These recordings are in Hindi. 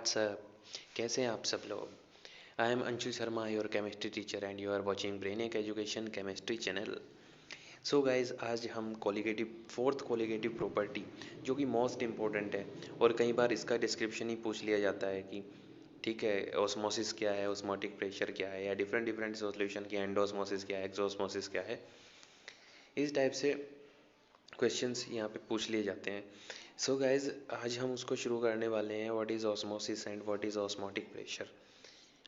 व्हाट्सअप। कैसे हैं आप सब लोग? I am Anshu Sharma, your chemistry teacher, and you are watching Brainik education chemistry channel. So guys, आज हम कोलिगेटिव फोर्थ कोलिगेटिव प्रॉपर्टी, जो कि मोस्ट इम्पोर्टेंट है और कई बार इसका डिस्क्रिप्शन ही पूछ लिया जाता है कि ठीक है, ऑस्मोसिस क्या है, ऑस्मोटिक प्रेशर क्या है, या डिफरेंट डिफरेंट सॉल्यूशन की एंडोस्मोसिस क्या है, एक्सोस्मोसिस क्या है, इस टाइप से क्वेश्चंस यहाँ पे पूछ लिए जाते हैं। सो गाइज, आज हम उसको शुरू करने वाले हैं, what is osmosis and what is osmotic pressure.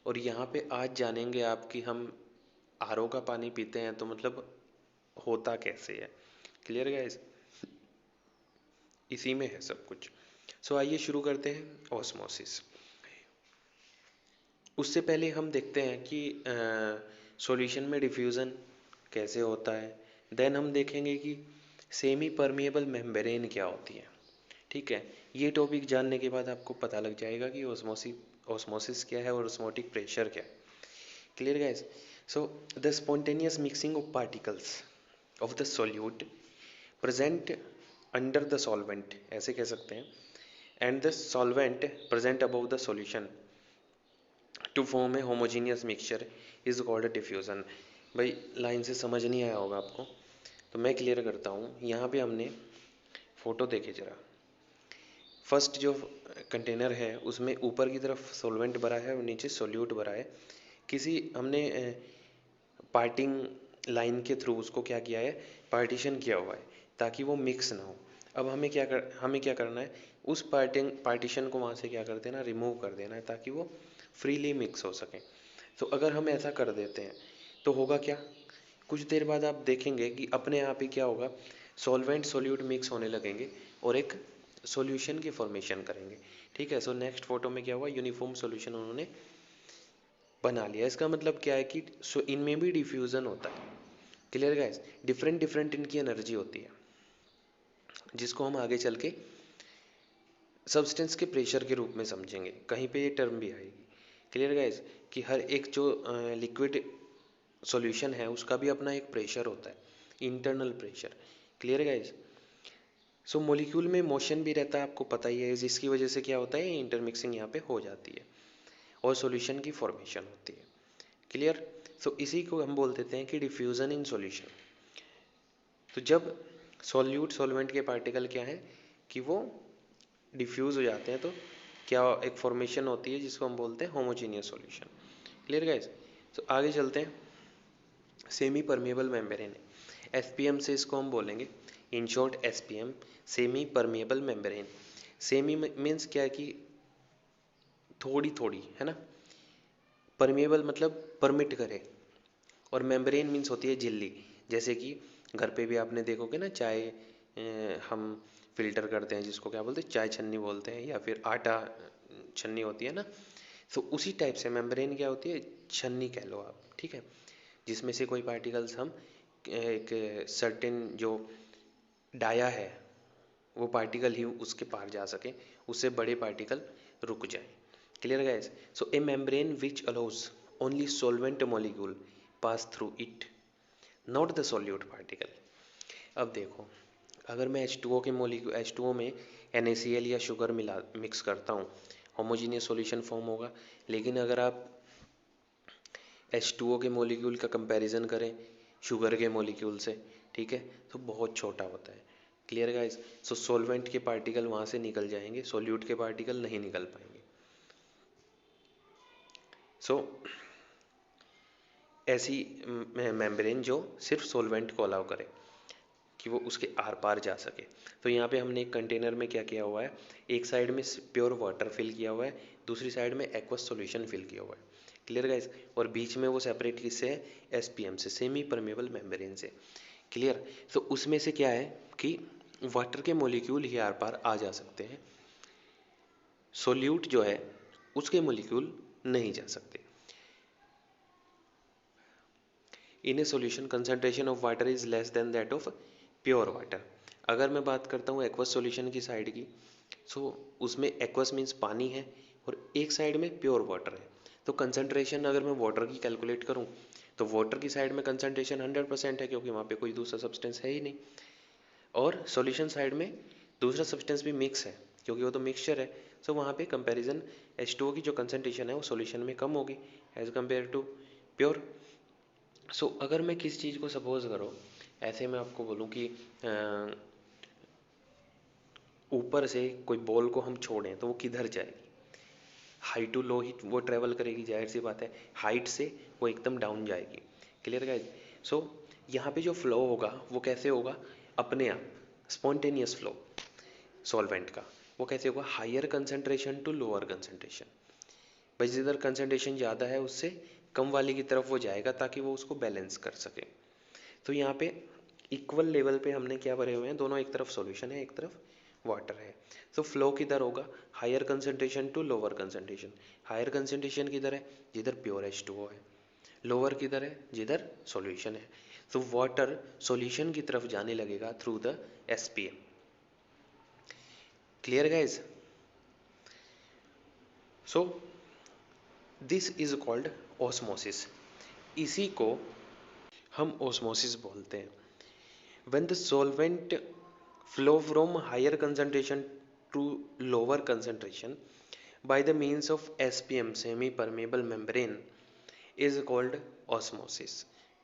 और यहाँ पे आज जानेंगे आप कि हम आरओ का पानी पीते हैं तो मतलब होता कैसे है। Clear guys? इसी में है सब कुछ। सो आइए शुरू करते हैं ऑस्मोसिस। उससे पहले हम देखते हैं कि सॉल्यूशन में डिफ्यूज़न कैसे होता है। देन हम देखेंगे कि सेमी परमिएबल मेम्ब्रेन क्या होती है। ठीक है, ये टॉपिक जानने के बाद आपको पता लग जाएगा कि ऑस्मोसिस क्या है और ऑस्मोटिक प्रेशर क्या है। Clear guys? So the spontaneous mixing of particles of the solute present under the solvent, ऐसे कह सकते हैं, and the solvent present above the solution to form a homogeneous mixture is called diffusion. भाई लाइन से समझ नहीं आया होगा आपको, तो मैं क्लियर करता हूँ। यहाँ पे हमने फ़ोटो देखे जरा। फर्स्ट जो कंटेनर है उसमें ऊपर की तरफ सॉल्वेंट भरा है और नीचे सोल्यूट भरा है। किसी हमने पार्टिंग लाइन के थ्रू उसको क्या किया है, पार्टीशन किया हुआ है ताकि वो मिक्स ना हो। अब हमें क्या करना है, उस पार्टीशन को वहाँ से क्या कर देना, रिमूव कर देना है ताकि वो फ्रीली मिक्स हो सके। तो अगर हम ऐसा कर देते हैं तो होगा क्या, कुछ देर बाद आप देखेंगे कि अपने आप ही क्या होगा, सॉल्वेंट सोल्यूट मिक्स होने लगेंगे और एक सॉल्यूशन की फॉर्मेशन करेंगे। ठीक है, सो नेक्स्ट फोटो में क्या हुआ, यूनिफॉर्म सॉल्यूशन उन्होंने बना लिया। इसका मतलब क्या है कि इनमें भी डिफ्यूज़न होता है। Clear guys? डिफरेंट डिफरेंट इनकी एनर्जी होती है, जिसको हम आगे चल के सब्सटेंस के प्रेशर के रूप में समझेंगे। कहीं पे ये टर्म भी आएगी। Clear guys? कि हर एक जो लिक्विड सॉल्यूशन है उसका भी अपना एक प्रेशर होता है, internal pressure. Clear guys? So molecule में मोशन भी रहता है, आपको पता ही है, जिसकी वजह से क्या होता है, इंटरमिक्सिंग यहाँ पे हो जाती है और सॉल्यूशन की फॉर्मेशन होती है। क्लियर? सो इसी को हम बोल देते हैं कि डिफ्यूज़न इन सॉल्यूशन। तो जब सॉल्यूट सॉल्वेंट के पार्टिकल क्या है कि वो डिफ्यूज़ हो जाते हैं तो क्या एक फॉर्मेशन होती है जिसको हम बोलते हैं होमोजीनियस सॉल्यूशन। Clear guys? तो आगे चलते हैं। सेमी परमिएबल मेम्ब्रेन, एसपीएम से इसको हम बोलेंगे, in short SPM, semi permeable membrane. Semi means क्या है कि थोड़ी थोड़ी, है ना। परमिएबल मतलब परमिट करे, और मेम्ब्रेन मीन्स होती है झिल्ली। जैसे कि घर पे भी आपने देखोगे ना, चाय हम फिल्टर करते हैं, जिसको क्या बोलते हैं, चाय छन्नी बोलते हैं, या फिर आटा छन्नी होती है ना। तो उसी टाइप से मेम्ब्रेन क्या होती है, छन्नी कह लो आप। ठीक है, जिसमें से कोई पार्टिकल्स हम एक सर्टेन जो डाया है वो पार्टिकल ही उसके पार जा सके, उससे बड़े पार्टिकल रुक जाए। Clear guys? So A membrane which allows only solvent molecule pass through it, not the solute particle. अब देखो, अगर मैं H2O के मॉलिक्यूल, H2O में NaCl या शुगर मिक्स करता हूँ, होमोजीनियस सॉल्यूशन फॉर्म होगा। लेकिन अगर आप H2O के मॉलिक्यूल का कंपैरिजन करें शुगर के मॉलिक्यूल से, ठीक है, तो बहुत छोटा होता है। Clear guys? सो सॉल्वेंट के पार्टिकल वहाँ से निकल जाएंगे, सॉल्यूट के पार्टिकल नहीं निकल पाएंगे। सो ऐसी मेम्ब्रेन जो सिर्फ सॉल्वेंट को अलाउ करे कि वो उसके आर पार जा सके। तो यहाँ पे हमने एक कंटेनर में क्या किया हुआ है, एक साइड में प्योर वाटर फिल किया हुआ है, दूसरी साइड में एक्वस सॉल्यूशन फिल किया हुआ है। Clear guys? और बीच में वो सेपरेट किससे है, एसपीएम से, सेमी परमेबल मेम्ब्रेन से। क्लियर? तो उसमें से क्या है कि वाटर के मॉलिक्यूल ही आर पार आ जा सकते हैं, सोल्यूट जो है उसके मॉलिक्यूल नहीं जा सकते। In a solution concentration of water is less than that of pure water. अगर मैं बात करता हूँ एक्वस सॉल्यूशन की साइड की, सो उसमें एक्वस मीन्स पानी है और एक साइड में प्योर वाटर है। तो कंसंट्रेशन अगर मैं वाटर की कैलकुलेट करूँ तो वाटर की साइड में कंसंट्रेशन 100% है, क्योंकि वहाँ पे कोई दूसरा सब्सटेंस है ही नहीं। और सॉल्यूशन साइड में दूसरा सब्सटेंस भी मिक्स है, क्योंकि वो तो मिक्सचर है। सो वहाँ पे कंपैरिजन H2O की जो कंसनट्रेशन है वो सॉल्यूशन में कम होगी एज कम्पेयर टू प्योर। सो अगर मैं किस चीज़ को सपोज करो, ऐसे मैं आपको बोलूँ कि ऊपर से कोई बॉल को हम छोड़ें तो वो किधर जाएगी, हाई टू लो ही वो ट्रेवल करेगी, जाहिर सी बात है। हाइट से वो एकदम डाउन जाएगी। Clear guys? सो यहाँ पे जो फ्लो होगा वो कैसे होगा, अपने आप स्पॉन्टेनियस फ्लो सॉल्वेंट का। वो कैसे होगा, higher concentration to lower concentration. भाई जिधर कंसंट्रेशन ज़्यादा है उससे कम वाली की तरफ वो जाएगा ताकि वो उसको बैलेंस कर सके। तो यहाँ पे इक्वल लेवल पे हमने क्या भरे हुए हैं, दोनों, एक तरफ सॉल्यूशन है एक तरफ वाटर है। तो फ्लो किधर होगा, higher concentration to lower concentration. Higher concentration किधर है, जिधर प्योर H2O है। लोअर किधर है, जिधर सॉल्यूशन है। तो वाटर सॉल्यूशन की तरफ जाने लगेगा through the SPM। Clear guys? So this is called osmosis. इसी को हम ऑस्मोसिस बोलते हैं। When the solvent flow from higher concentration to lower concentration by the means of SPM semi-permeable membrane is called osmosis.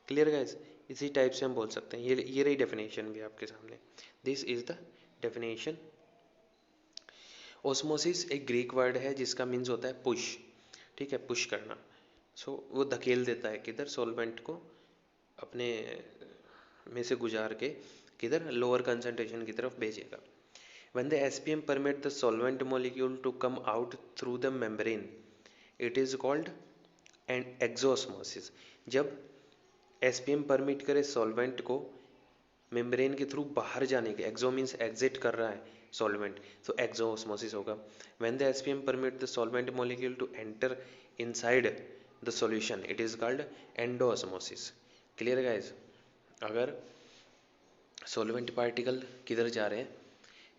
Clear guys? इसी टाइप से हम बोल सकते हैं। ये रही डेफिनेशन भी आपके सामने। This is the definition. Osmosis एक ग्रीक वर्ड है जिसका मीन्स होता है पुश। ठीक है, पुश करना। सो वो धकेल देता है किधर, सॉल्वेंट को अपने में से गुजार के किधर, लोअर कंसंट्रेशन की तरफ भेजेगा। When the SPM permit the solvent molecule to come out through the membrane, it is called an exosmosis. जब SPM परमिट करे सॉल्वेंट को मेम्ब्रेन के थ्रू बाहर जाने के, एक्सो मीन्स एग्जिट कर रहा है सॉल्वेंट, तो एक्सोस्मोसिस होगा। When the SPM permit the solvent molecule to enter inside the solution, it is called endosmosis. Clear guys? अगर सॉल्वेंट पार्टिकल किधर जा रहे हैं,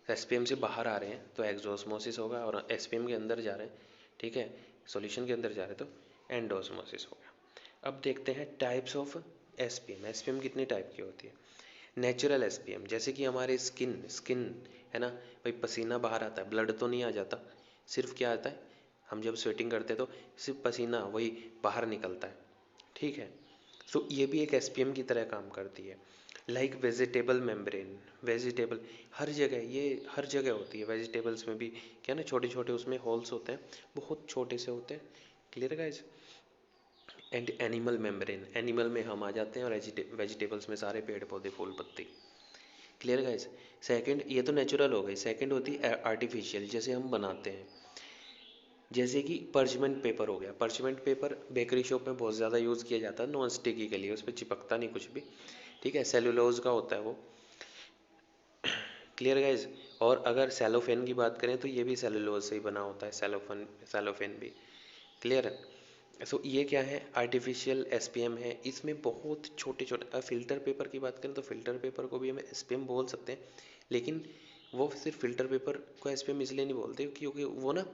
SPM से बाहर आ रहे हैं तो एक्सोस्मोसिस होगा, और SPM के अंदर जा रहे हैं, ठीक है, सॉल्यूशन के अंदर जा रहे हैं तो एंडोस्मोसिस होगा। अब देखते हैं टाइप्स ऑफ SPM। SPM कितनी टाइप की होती है। नेचुरल SPM, जैसे कि हमारे स्किन है ना भाई, पसीना बाहर आता है, ब्लड तो नहीं आ जाता, सिर्फ क्या आता है, हम जब स्वेटिंग करते हैं तो सिर्फ पसीना वही बाहर निकलता है। ठीक है, तो ये भी एक SPM की तरह काम करती है। लाइक वेजिटेबल मेम्ब्रेन, वेजिटेबल हर जगह, ये हर जगह होती है। वेजिटेबल्स में भी क्या ना, छोटे छोटे उसमें होल्स होते हैं, बहुत छोटे से होते हैं। Clear guys? And animal membrane, animal में हम आ जाते हैं, और वेजिटेबल्स में सारे पेड़ पौधे फूल पत्ती। Clear guys? सेकंड, ये तो नेचुरल हो गई। सेकंड होती है आर्टिफिशियल, जैसे हम बनाते हैं, जैसे कि पर्चमेंट पेपर हो गया। पर्चमेंट पेपर बेकरी शॉप में बहुत ज़्यादा यूज़ किया जाता है नॉन स्टिकी के लिए, उस पर चिपकता नहीं कुछ भी। ठीक है, सेलुलोज का होता है वो। Clear guys? और अगर सेलोफेन की बात करें तो ये भी सेलुलोज से ही बना होता है, सेलोफेन भी। क्लियर है? सो ये क्या है, आर्टिफिशियल SPM है। इसमें बहुत छोटे छोटे, फिल्टर पेपर की बात करें तो फिल्टर पेपर को भी हम SPM बोल सकते हैं, लेकिन वो सिर्फ फिल्टर पेपर को SPM इसलिए नहीं बोलते क्योंकि वो ना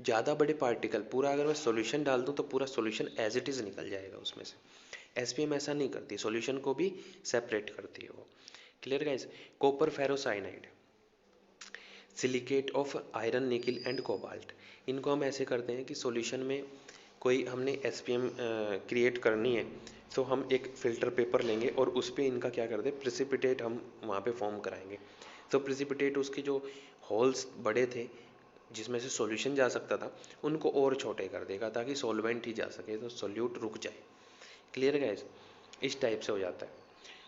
ज़्यादा बड़े पार्टिकल, पूरा अगर मैं सॉल्यूशन डाल दूँ तो पूरा सॉल्यूशन एज इट इज़ निकल जाएगा उसमें से। SPM ऐसा नहीं करती, सॉल्यूशन को भी सेपरेट करती है वो। Clear guys? Copper ferrocyanide, silicate of iron, nickel and cobalt, इनको हम ऐसे करते हैं कि सॉल्यूशन में कोई हमने SPM क्रिएट करनी है तो हम एक फ़िल्टर पेपर लेंगे और उस पर इनका क्या करते हैं, प्रेसिपिटेट हम वहाँ पे फॉर्म कराएंगे। तो प्रेसिपिटेट उसके जो होल्स बड़े थे जिसमें से सॉल्यूशन जा सकता था उनको और छोटे कर देगा ताकि सॉल्वेंट ही जा सके, तो सॉल्यूट रुक जाए। Clear guys? इस टाइप से हो जाता है।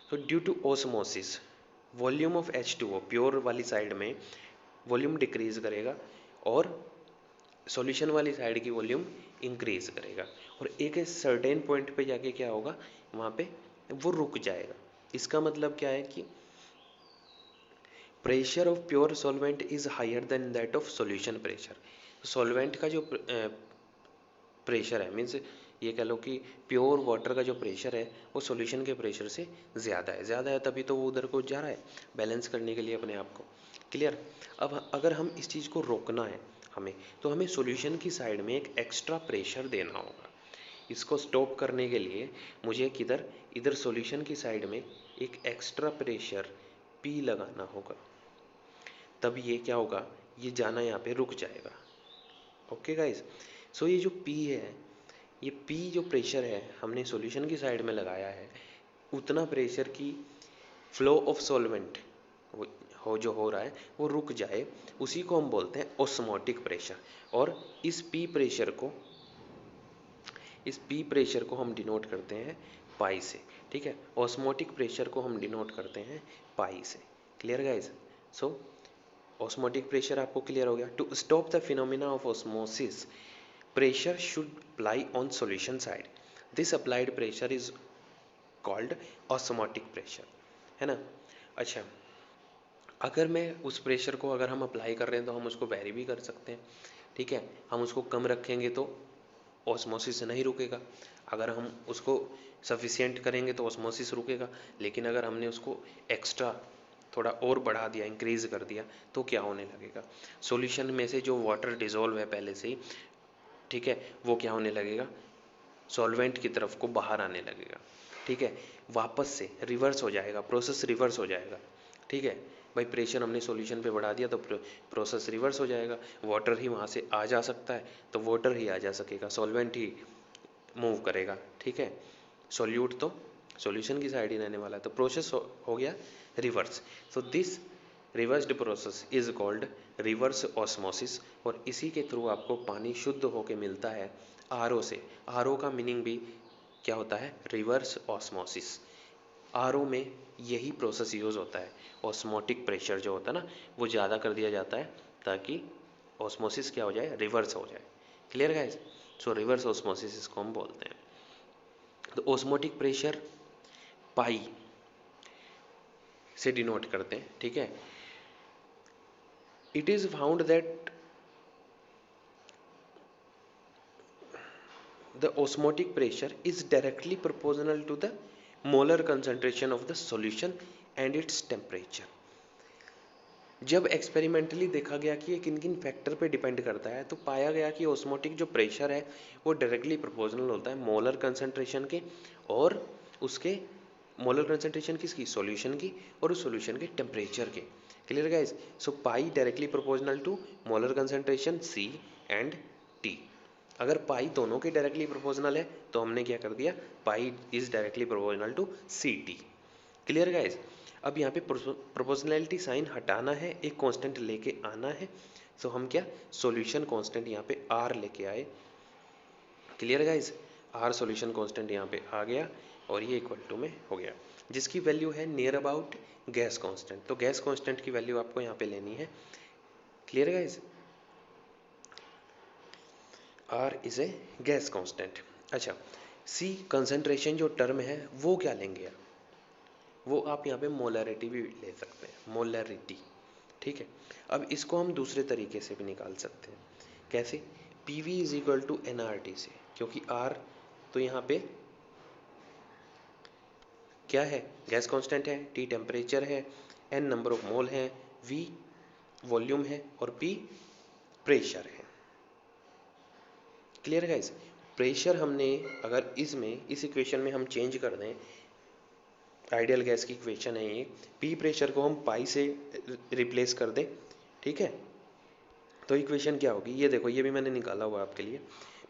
तो due to osmosis volume of H2O pure वाली साइड में वॉल्यूम डिक्रीज करेगा और सॉल्यूशन वाली साइड की वॉल्यूम इंक्रीज करेगा, और एक सर्टेन पॉइंट पे जाके क्या होगा, वहाँ पे वो रुक जाएगा। इसका मतलब क्या है कि pressure of pure solvent is higher than that of solution pressure. Solvent का जो प्रेशर है, मीन्स ये कह लो कि प्योर वाटर का जो प्रेशर है वो सॉल्यूशन के प्रेशर से ज़्यादा है तभी तो वो उधर को जा रहा है बैलेंस करने के लिए अपने आप को। क्लियर? अब अगर हम इस चीज़ को रोकना है हमें, तो हमें सॉल्यूशन की साइड में एक एक्स्ट्रा प्रेशर देना होगा। इसको स्टॉप करने के लिए मुझे किधर, इधर सॉल्यूशन की साइड में एक एक्स्ट्रा प्रेशर P लगाना होगा, तब ये क्या होगा, ये जाना यहाँ पे रुक जाएगा। ओके गाइस, सो ये जो P है, ये P जो प्रेशर है हमने सॉल्यूशन की साइड में लगाया है, उतना प्रेशर की फ्लो ऑफ सॉल्वेंट जो हो रहा है वो रुक जाए, उसी को हम बोलते हैं ऑस्मोटिक प्रेशर। और इस P प्रेशर को हम डिनोट करते हैं पाई से, ठीक है। ऑस्मोटिक प्रेशर को हम डिनोट करते हैं पाई से। Clear guys? So osmotic pressure आपको क्लियर हो गया। To stop the phenomena of osmosis, pressure should apply on solution side. This applied pressure is called osmotic pressure, है ना। अच्छा, अगर मैं उस प्रेशर को अगर हम अप्लाई कर रहे हैं तो हम उसको वेरी भी कर सकते हैं, ठीक है। हम उसको कम रखेंगे तो ऑस्मोसिस नहीं रुकेगा, अगर हम उसको सफिशिएंट करेंगे तो ऑस्मोसिस रुकेगा। लेकिन अगर हमने उसको एक्स्ट्रा थोड़ा और बढ़ा दिया, इंक्रीज कर दिया, तो क्या होने लगेगा, सॉल्यूशन में से जो वाटर डिजोल्व है पहले से ही, ठीक है, वो क्या होने लगेगा, सॉल्वेंट की तरफ को बाहर आने लगेगा, ठीक है। वापस से रिवर्स हो जाएगा, प्रोसेस रिवर्स हो जाएगा, ठीक है। भाई प्रेशर हमने सॉल्यूशन पे बढ़ा दिया तो प्रोसेस रिवर्स हो जाएगा, वाटर ही वहाँ से आ जा सकता है तो वाटर ही आ जा सकेगा, सॉल्वेंट ही मूव करेगा, ठीक है। सॉल्यूट तो सॉल्यूशन की साइड ही रहने वाला है, तो प्रोसेस हो गया reverse. So this reversed process is called reverse osmosis. और इसी के थ्रू आपको पानी शुद्ध होके मिलता है आरओ से। आरओ का मीनिंग भी क्या होता है, रिवर्स ऑस्मोसिस। आरओ में यही प्रोसेस यूज़ होता है, ऑस्मोटिक प्रेशर जो होता है ना वो ज़्यादा कर दिया जाता है ताकि ऑस्मोसिस क्या हो जाए, रिवर्स हो जाए। Clear guys? सो रिवर्स ऑस्मोसिस इसको हम बोलते हैं। तो ऑस्मोटिक प्रेशर पाई से डिनोट करते हैं, ठीक है। It is found that the osmotic pressure is directly proportional to the molar concentration of the solution and its temperature. जब एक्सपेरिमेंटली देखा गया कि ये किन किन फैक्टर पे डिपेंड करता है, तो पाया गया कि ऑस्मोटिक जो प्रेशर है वो डायरेक्टली प्रोपोर्शनल होता है मोलर कंसंट्रेशन के, और उसके मोलर कंसंट्रेशन किसकी, सॉल्यूशन की, और उस सॉल्यूशन के टेम्परेचर के। Clear guys? So pi directly proportional to molar concentration C and T। अगर पाई दोनों के डायरेक्टली प्रोपोर्शनल है तो हमने क्या कर दिया, pi is directly proportional to CT। Clear guys? अब यहाँ पे प्रोपोर्शनैलिटी साइन हटाना है, एक कांस्टेंट लेके आना है। सो हम क्या, सॉल्यूशन कांस्टेंट यहाँ पे R लेके आए। Clear guys? R solution constant यहाँ पे आ गया और ये इक्वल टू में हो गया, जिसकी वैल्यू है नियर अबाउट गैस कांस्टेंट। तो गैस कांस्टेंट की वैल्यू आपको यहाँ पे लेनी है। Clear guys? R is a gas constant. अच्छा, C कंसंट्रेशन जो टर्म है वो क्या लेंगे आप, वो आप यहाँ पे मोलैरिटी भी ले सकते हैं, मोलैरिटी, ठीक है। अब इसको हम दूसरे तरीके से भी निकाल सकते हैं। कैसे? PV is equal to NRT से, क्योंकि R तो यहाँ पे क्या है, गैस कांस्टेंट है, T टेम्परेचर है, N नंबर ऑफ मोल है, V वॉल्यूम है और P प्रेशर है। Clear guys? प्रेशर हमने अगर इसमें इस इक्वेशन में हम चेंज कर दें, आइडियल गैस की इक्वेशन है ये, P प्रेशर को हम पाई से रिप्लेस कर दें, ठीक है, तो इक्वेशन क्या होगी, ये देखो, ये भी मैंने निकाला हुआ आपके लिए,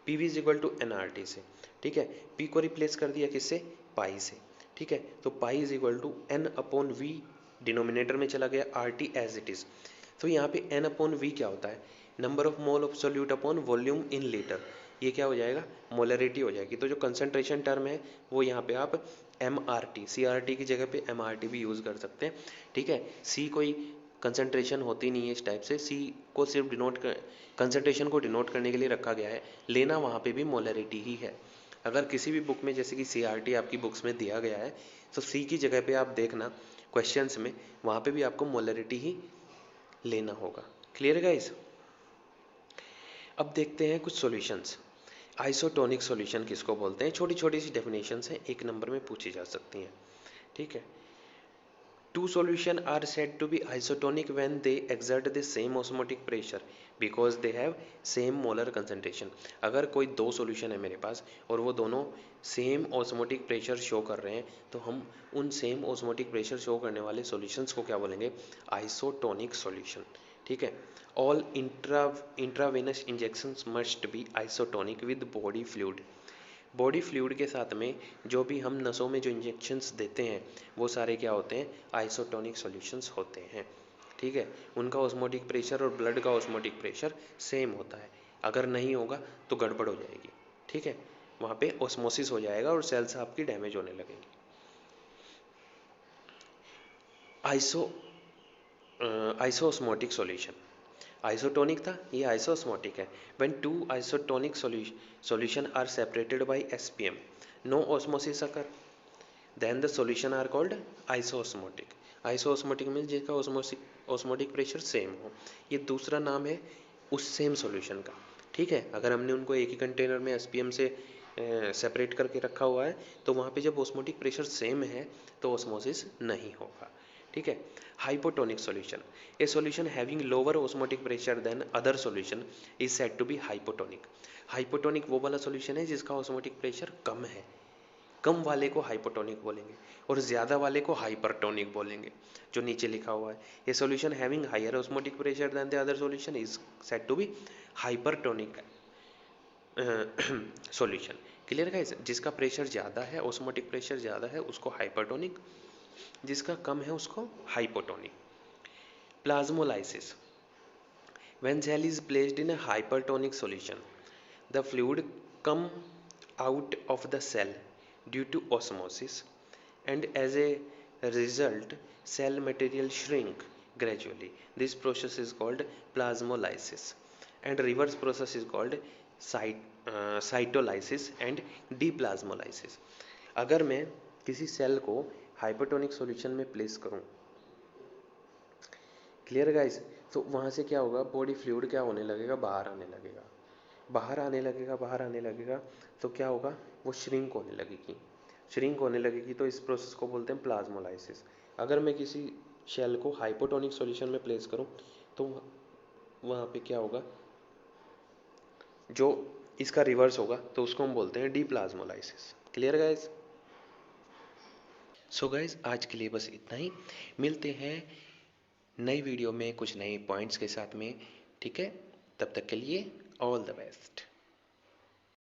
PV is equal to NRT से, ठीक है। P को रिप्लेस कर दिया किससे, पाई से, ठीक है। तो pi is equal to N upon V, denominator में चला गया, RT एज इट इज। तो यहाँ पे N अपॉन V क्या होता है, number of mole of solute upon volume in litre. ये क्या हो जाएगा, मोलरिटी हो जाएगी। तो जो कंसंट्रेशन टर्म है वो यहाँ पे आप MRT, CRT की जगह पे MRT भी यूज़ कर सकते हैं, ठीक है। C कोई कंसंट्रेशन होती नहीं है इस टाइप से, C को सिर्फ कंसंट्रेशन को डिनोट करने के लिए रखा गया है, लेना वहाँ पे भी मोलरिटी ही है। अगर किसी भी बुक में जैसे कि CRT आपकी बुक्स में दिया गया है तो C की जगह पे आप देखना क्वेश्चंस में, वहाँ पे भी आपको मोलरिटी ही लेना होगा। Clear guys? अब देखते हैं कुछ सॉल्यूशंस। आइसोटोनिक सॉल्यूशन किसको बोलते हैं, छोटी छोटी सी डेफिनेशंस हैं, एक नंबर में पूछी जा सकती हैं, ठीक है। Two solutions are said to be isotonic when they exert the same osmotic pressure because they have same molar concentration। अगर कोई दो सॉल्यूशन है मेरे पास और वो दोनों सेम ऑस्मोटिक प्रेशर शो कर रहे हैं तो हम उन सेम ऑस्मोटिक प्रेशर शो करने वाले सॉल्यूशंस को क्या बोलेंगे, आइसोटोनिक सॉल्यूशन। ठीक है। All intravenous injections must be isotonic with body fluid. Body fluid के साथ में जो भी हम नसों में जो इंजेक्शंस देते हैं वो सारे क्या होते हैं, आइसोटोनिक सॉल्यूशंस होते हैं। ठीक है, उनका ऑस्मोटिक प्रेशर और ब्लड का ऑस्मोटिक प्रेशर सेम होता है। अगर नहीं होगा तो गड़बड़ हो जाएगी। ठीक है, वहाँ पे ऑस्मोसिस हो जाएगा और सेल्स आपकी डैमेज होने लगेंगी। आइसोस्मोटिक सॉल्यूशन, आइसोटोनिक था, ये आइसोस्मोटिक है। When two isotonic solution are separated by SPM, no osmosis occur, then the solution are called isosmotic. Isosmotic means जिसका ऑस्मोटिक प्रेशर सेम हो। ये दूसरा नाम है उस सेम सॉल्यूशन का। ठीक है, अगर हमने उनको एक ही कंटेनर में एसपीएम से सेपरेट करके रखा हुआ है तो वहाँ पे जब ऑस्मोटिक प्रेशर सेम है तो ऑस्मोसिस नहीं होगा। ठीक है। Hypotonic solution, a solution having lower osmotic pressure than other solution is said to be hypotonic. Hypotonic वो वाला सॉल्यूशन है जिसका ऑस्मोटिक प्रेशर कम है, कम वाले को हाइपोटोनिक बोलेंगे और ज़्यादा वाले को हाइपरटोनिक बोलेंगे, जो नीचे लिखा हुआ है। A solution having higher osmotic pressure than the other solution is said to be hypertonic solution. Clear guys, जिसका प्रेशर ज़्यादा है, ऑस्मोटिक प्रेशर ज़्यादा है उसको हाइपरटोनिक, जिसका कम है उसको hypotonic. Plasmolysis, when gel is placed in a hypertonic solution, the fluid come out of the cell due to osmosis, and as a result cell material shrink gradually. This process is called plasmolysis, and reverse process is called cytolysis and deplasmolysis. अगर मैं किसी सेल को हाइपरटोनिक सॉल्यूशन में प्लेस करूं, क्लियर गाइस, तो वहाँ से क्या होगा, बॉडी फ्लूइड क्या होने लगेगा, बाहर आने लगेगा, बाहर आने लगेगा, बाहर आने लगेगा, तो क्या होगा, वो श्रिंक होने लगेगी, श्रिंक होने लगेगी। तो इस प्रोसेस को बोलते हैं प्लाज्मोलाइसिस। अगर मैं किसी शेल को हाइपोटोनिक सॉल्यूशन में प्लेस करूं तो वहाँ पे क्या होगा, जो इसका रिवर्स होगा तो उसको हम बोलते हैं deplasmolysis. Clear guys. So guys, आज के लिए बस इतना ही, मिलते हैं नई वीडियो में कुछ नए पॉइंट्स के साथ में। ठीक है, तब तक के लिए ऑल द बेस्ट।